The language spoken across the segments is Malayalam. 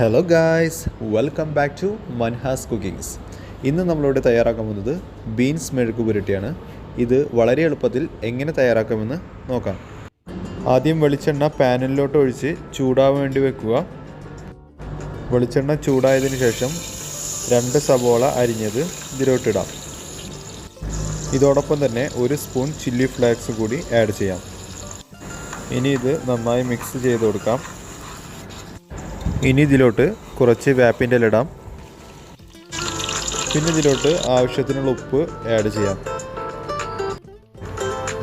Hello guys, welcome back to Manhas cookings. ഇന്ന് നമ്മളിവിടെ തയ്യാറാക്കാൻ പോകുന്നത് ബീൻസ് മെഴുക്ക് പുരട്ടിയാണ്. ഇത് വളരെ എളുപ്പത്തിൽ എങ്ങനെ തയ്യാറാക്കാമെന്ന് നോക്കാം. ആദ്യം വെളിച്ചെണ്ണ പാനിലോട്ട് ഒഴിച്ച് ചൂടാവാൻ വേണ്ടി വെക്കുക. വെളിച്ചെണ്ണ ചൂടായതിനു ശേഷം 2 സവോള അരിഞ്ഞത് ഇതിലോട്ടിടാം. ഇതോടൊപ്പം തന്നെ 1 സ്പൂൺ ചില്ലി ഫ്ലേക്സ് കൂടി ആഡ് ചെയ്യാം. ഇനി ഇത് നന്നായി മിക്സ് ചെയ്ത് കൊടുക്കാം. ഇനി ഇതിലോട്ട് കുറച്ച് വേപ്പിൻ്റെ ഇല ഇടാം. പിന്നെ ഇതിലോട്ട് ആവശ്യത്തിനുള്ള ഉപ്പ് ആഡ് ചെയ്യാം.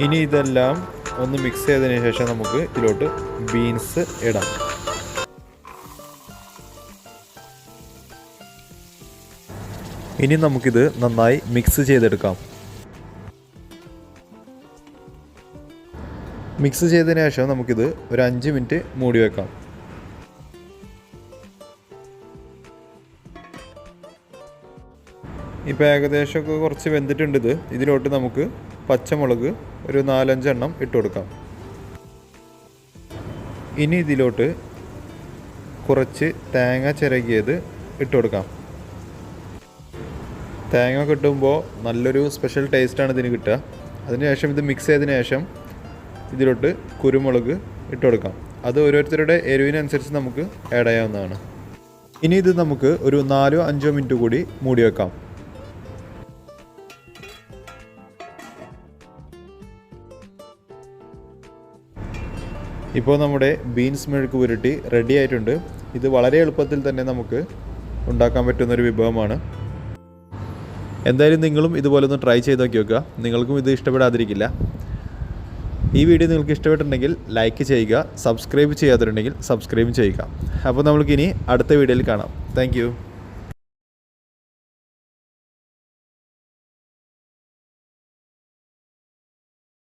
ഇനി ഇതെല്ലാം ഒന്ന് മിക്സ് ചെയ്തതിന് ശേഷം നമുക്ക് ഇതിലോട്ട് ബീൻസ് ഇടാം. ഇനി നമുക്കിത് നന്നായി മിക്സ് ചെയ്തെടുക്കാം. മിക്സ് ചെയ്തതിന് ശേഷം നമുക്കിത് ഒരു 5 മിനിറ്റ് മൂടി വെക്കാം. ഇപ്പോൾ ഏകദേശമൊക്കെ കുറച്ച് വെന്തിട്ടുണ്ട്. ഇതിലോട്ട് നമുക്ക് പച്ചമുളക് ഒരു 4-5 എണ്ണം ഇട്ട് കൊടുക്കാം. ഇനി ഇതിലോട്ട് കുറച്ച് തേങ്ങ ചിരകിയത് ഇട്ട് കൊടുക്കാം. തേങ്ങ കിട്ടുമ്പോൾ നല്ലൊരു സ്പെഷ്യൽ ടേസ്റ്റാണ് ഇതിന് കിട്ടുക. അതിനുശേഷം ഇത് മിക്സ് ചെയ്തതിന് ശേഷം ഇതിലോട്ട് കുരുമുളക് ഇട്ട് കൊടുക്കാം. അത് ഓരോരുത്തരുടെ എരിവിനനുസരിച്ച് നമുക്ക് ആഡ് ചെയ്യാവുന്നതാണ്. ഇനി ഇത് നമുക്ക് ഒരു 4-5 മിനിറ്റ് കൂടി മൂടി വെക്കാം. ഇപ്പോൾ നമ്മുടെ ബീൻസ് മെഴുക്ക് പുരട്ടി റെഡി ആയിട്ടുണ്ട്. ഇത് വളരെ എളുപ്പത്തിൽ തന്നെ നമുക്ക് ഉണ്ടാക്കാൻ പറ്റുന്നൊരു വിഭവമാണ്. എന്തായാലും നിങ്ങളും ഇതുപോലെ ഒന്ന് ട്രൈ ചെയ്ത് നോക്കി വെക്കുക. നിങ്ങൾക്കും ഇത് ഇഷ്ടപ്പെടാതിരിക്കില്ല. ഈ വീഡിയോ നിങ്ങൾക്ക് ഇഷ്ടപ്പെട്ടിട്ടുണ്ടെങ്കിൽ ലൈക്ക് ചെയ്യുക, സബ്സ്ക്രൈബ് ചെയ്യാത്തവരുണ്ടെങ്കിൽ സബ്സ്ക്രൈബ് ചെയ്യുക. അപ്പോൾ നമ്മൾക്കിനി അടുത്ത വീഡിയോയിൽ കാണാം. താങ്ക്